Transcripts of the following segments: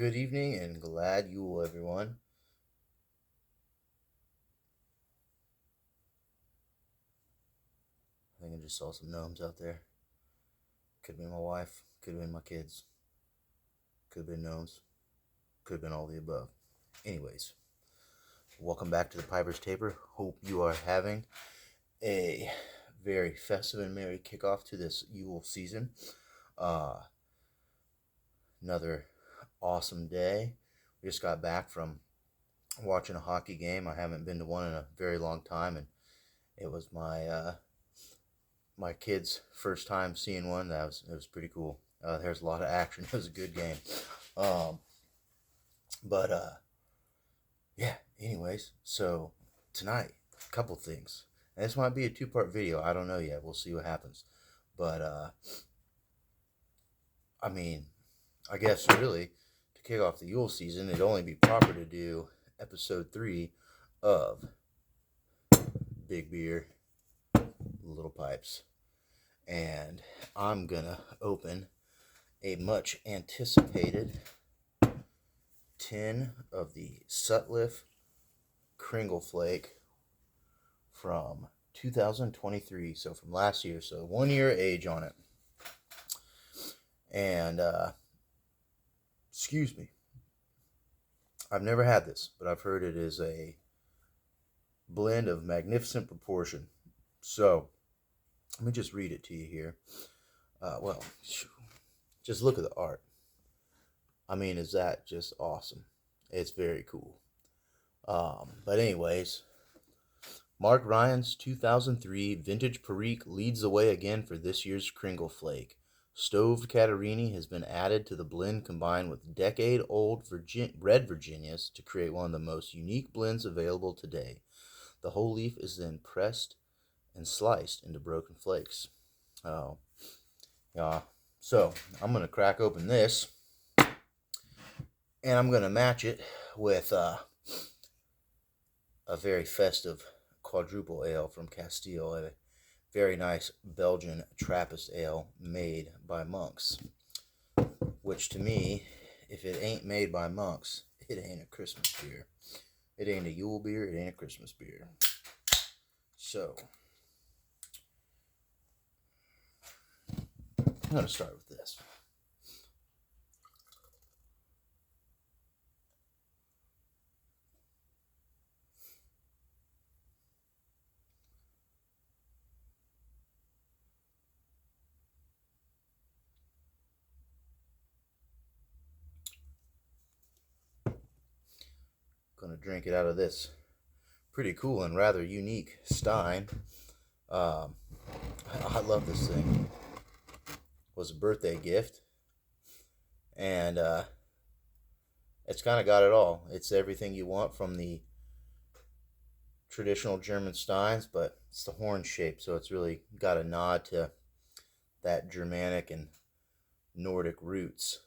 Good evening and glad Yule, everyone. I think I just saw some gnomes out there. Could have been my wife, could have been my kids, could have been gnomes, could have been all the above. Anyways, welcome back to the Piper's Taper. Hope you are having a very festive and merry kickoff to this Yule season. Another awesome day. We just got back from watching a hockey game. I haven't been to one in a very long time, and it was my kids' first time seeing one. It was pretty cool. There's a lot of action. It was a good game. Um, but yeah. Anyways, so tonight, a couple things. And this might be a two-part video. I don't know yet. We'll see what happens. But I mean, I guess really to kick off the Yule season, it'd only be proper to do episode 3 of Big Beer, Little Pipes. And I'm gonna open a much anticipated tin of the Sutliff Kringle Flake from 2023, so from last year, so 1 year age on it. And excuse me, I've never had this, but I've heard it is a blend of magnificent proportion. So let me just read it to you here. Well, just look at the art. I mean, is that just awesome? It's very cool. But anyways, Mark Ryan's 2003 Vintage Perique leads the way again for this year's Kringle Flake. Stoved Catarini has been added to the blend combined with decade-old red Virginias to create one of the most unique blends available today. The whole leaf is then pressed and sliced into broken flakes. Oh, yeah. So I'm gonna crack open this, and I'm gonna match it with a very festive quadruple ale from Castile, a very nice Belgian Trappist ale made by monks. Which to me, if it ain't made by monks, it ain't a Christmas beer. It ain't a Yule beer. It ain't a Christmas beer. So I'm going to start with this. Going to drink it out of this pretty cool and rather unique stein. I love this thing. It was a birthday gift, and it's kind of got it all. It's everything you want from the traditional German steins, but it's the horn shape, so it's really got a nod to that Germanic and Nordic roots.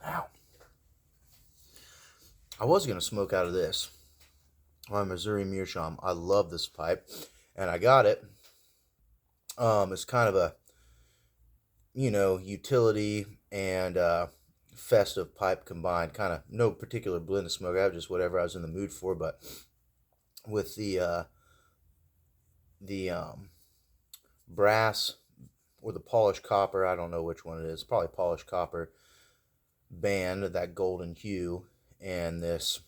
Now, I was going to smoke out of this. My Missouri Meerschaum. I love this pipe, and I got it. It's kind of a, utility and festive pipe combined. Kind of no particular blend of smoke. I have just whatever I was in the mood for, but with the brass or the polished copper, I don't know which one it is, probably polished copper band of that golden hue, and this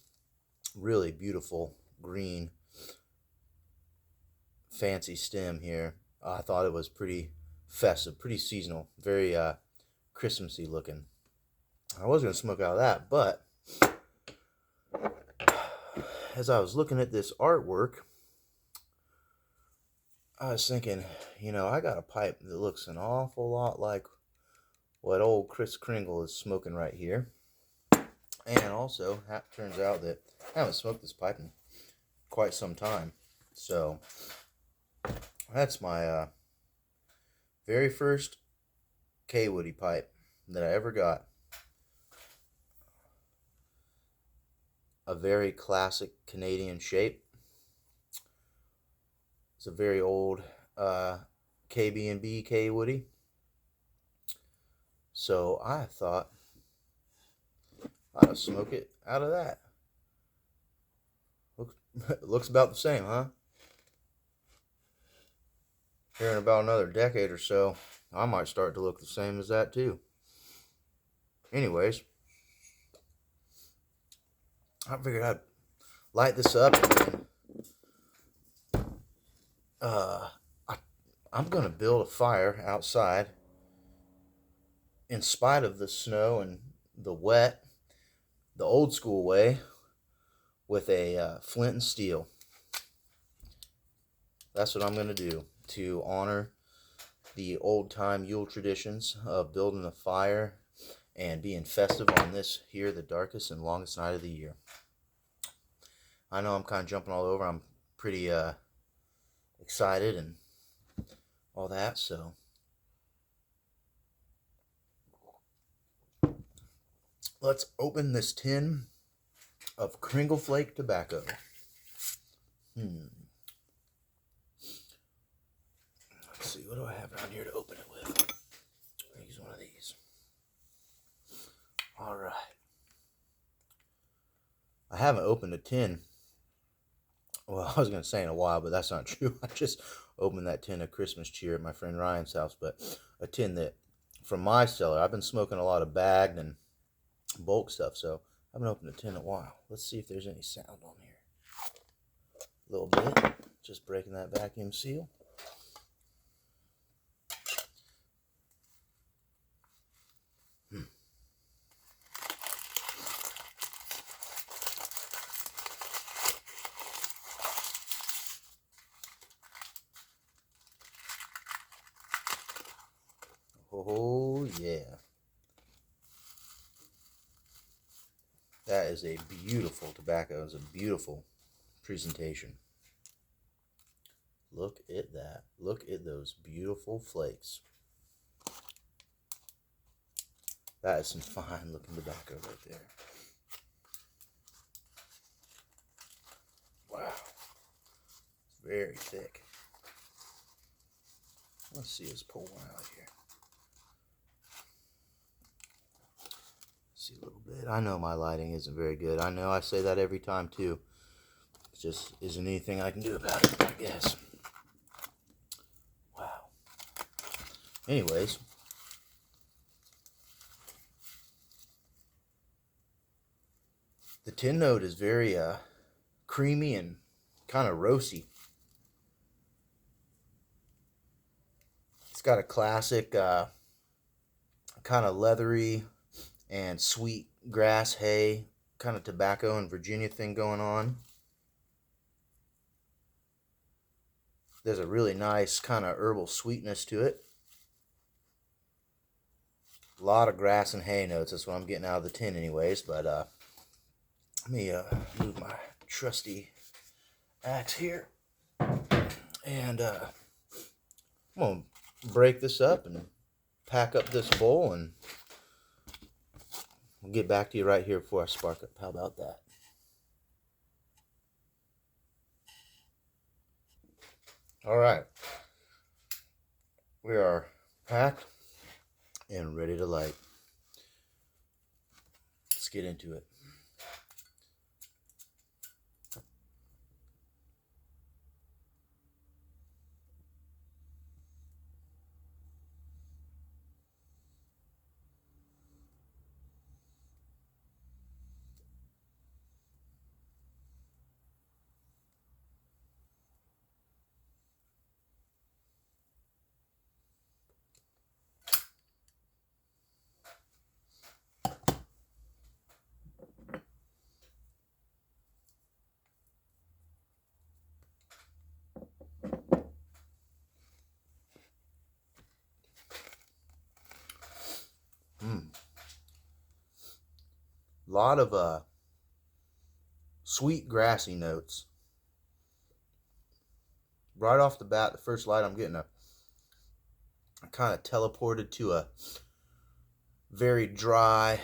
really beautiful green fancy stem here. I thought it was pretty festive, pretty seasonal, very Christmassy looking. I was going to smoke out of that, but as I was looking at this artwork, I was thinking, I got a pipe that looks an awful lot like what old Kris Kringle is smoking right here. And also, it turns out that I haven't smoked this pipe in quite some time. So, that's my very first K-Woody pipe that I ever got. A very classic Canadian shape. It's a very old KB&B K Woody. So I thought I'd smoke it out of that. Looks about the same, huh? Here in about another decade or so, I might start to look the same as that too. Anyways, I figured I'd light this up and then uh, I, I'm going to build a fire outside in spite of the snow and the wet, the old school way with a flint and steel. That's what I'm going to do to honor the old time Yule traditions of building a fire and being festive on this here, the darkest and longest night of the year. I know I'm kind of jumping all over. I'm pretty excited and all that, so let's open this tin of Kringle Flake tobacco. Let's see, what do I have around here to open it with? Use one of these. All right. I haven't opened a tin. Well, I was going to say in a while, but that's not true. I just opened that tin of Christmas cheer at my friend Ryan's house, but a tin that from my cellar. I've been smoking a lot of bagged and bulk stuff, so I haven't opened a tin in a while. Let's see if there's any sound on here. A little bit. Just breaking that vacuum seal. Oh, yeah. That is a beautiful tobacco. It's a beautiful presentation. Look at that. Look at those beautiful flakes. That is some fine looking tobacco right there. Wow. It's very thick. Let's see, let's pull one out here. See a little bit. I know my lighting isn't very good. I know I say that every time too. It just isn't anything I can do about it, I guess. Wow. Anyways. The tin note is very creamy and kind of roasty. It's got a classic kind of leathery and sweet grass hay kind of tobacco and Virginia thing going on. There's a really nice kind of herbal sweetness to it. A lot of grass and hay notes. That's what I'm getting out of the tin anyways. But let me move my trusty axe here. And I'm going to break this up and pack up this bowl, and we'll get back to you right here before I spark up. How about that? All right. We are packed and ready to light. Let's get into it. A lot of sweet grassy notes. Right off the bat, the first light, I'm getting a kind of teleported to a very dry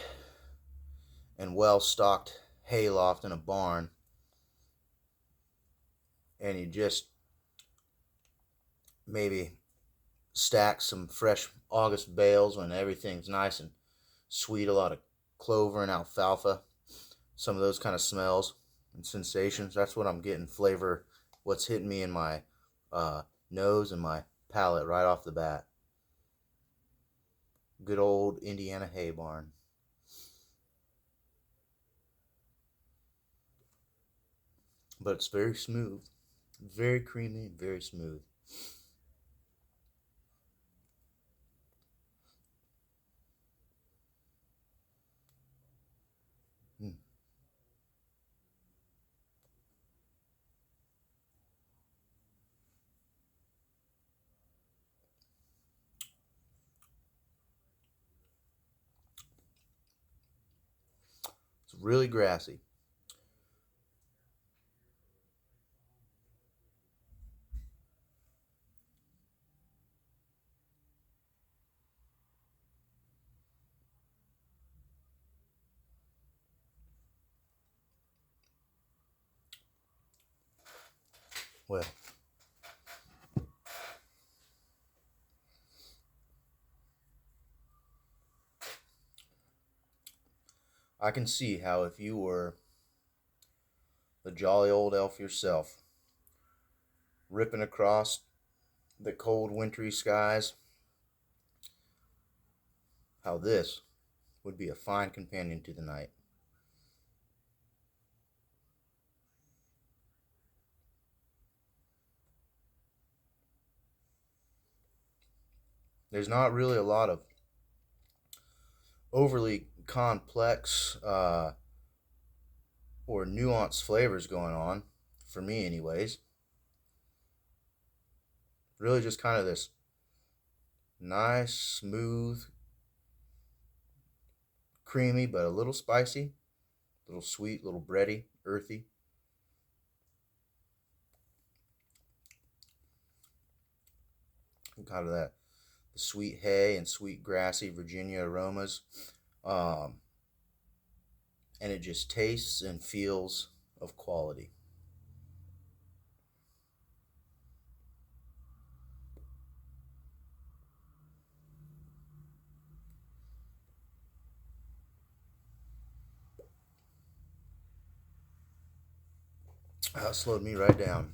and well-stocked hayloft in a barn. And you just maybe stack some fresh August bales when everything's nice and sweet, a lot of clover and alfalfa, some of those kind of smells and sensations. That's what I'm getting flavor, what's hitting me in my nose and my palate right off the bat. Good old Indiana hay barn. But it's very smooth, very creamy, very smooth. Mm. It's really grassy. Well, I can see how if you were the jolly old elf yourself, ripping across the cold wintry skies, how this would be a fine companion to the night. There's not really a lot of overly complex or nuanced flavors going on, for me, anyways. Really, just kind of this nice, smooth, creamy, but a little spicy, a little sweet, a little bready, earthy. Kind of that the sweet hay and sweet grassy Virginia aromas. Um, and it just tastes and feels of quality. Slowed me right down.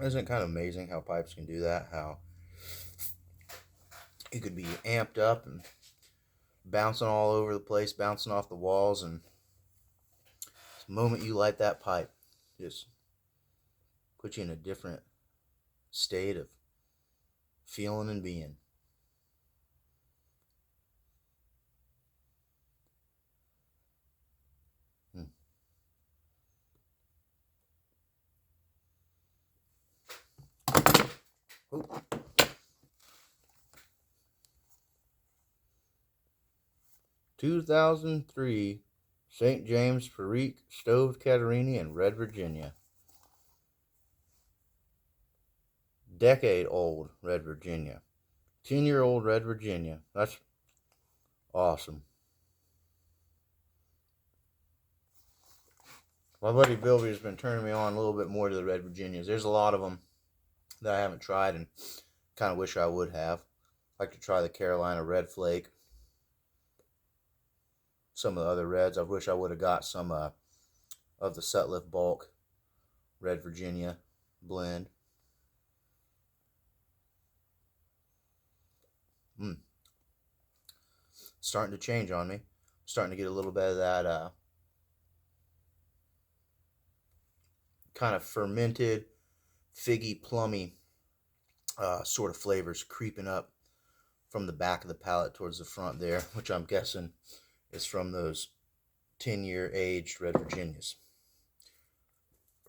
Isn't it kind of amazing how pipes can do that? How it could be amped up and bouncing all over the place, bouncing off the walls, and the moment you light that pipe, just put you in a different state of feeling and being. Hmm. Oh, 2003 St. James Perique Stove Catarini in Red Virginia. Decade old Red Virginia. 10-year-old Red Virginia. That's awesome. My buddy Bilby has been turning me on a little bit more to the Red Virginias. There's a lot of them that I haven't tried and kind of wish I would have. I'd like to try the Carolina Red Flake. Some of the other reds. I wish I would have got some of the Sutliff bulk Red Virginia blend. Mm. Starting to change on me. Starting to get a little bit of that kind of fermented, figgy, plummy sort of flavors creeping up from the back of the palate towards the front there, which I'm guessing is from those 10-year aged Red Virginias.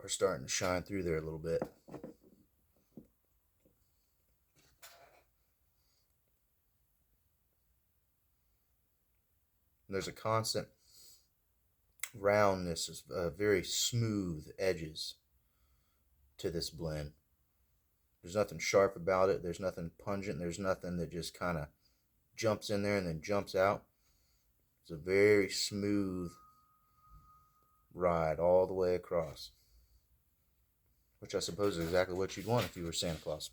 Are starting to shine through there a little bit. And there's a constant roundness, very smooth edges to this blend. There's nothing sharp about it. There's nothing pungent. There's nothing that just kind of jumps in there and then jumps out. It's a very smooth ride all the way across, which I suppose is exactly what you'd want if you were Santa Claus.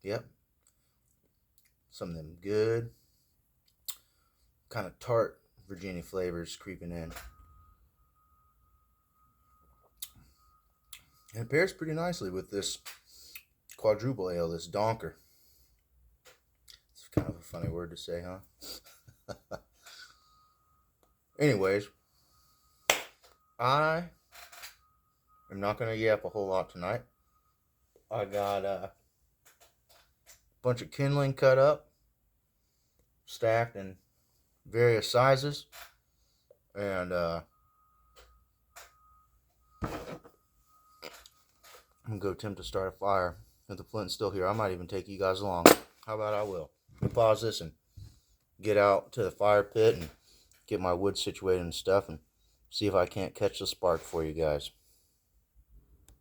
Yep. Some of them good, kind of tart Virginia flavors creeping in. And it pairs pretty nicely with this quadruple ale, this donker. It's kind of a funny word to say, huh? Anyways, I am not going to yap a whole lot tonight. I got a bunch of kindling cut up, stacked in various sizes, and I'm going to go attempt to start a fire. If the flint's still here, I might even take you guys along. How about I will? Let me pause this and get out to the fire pit and get my wood situated and stuff and see if I can't catch the spark for you guys.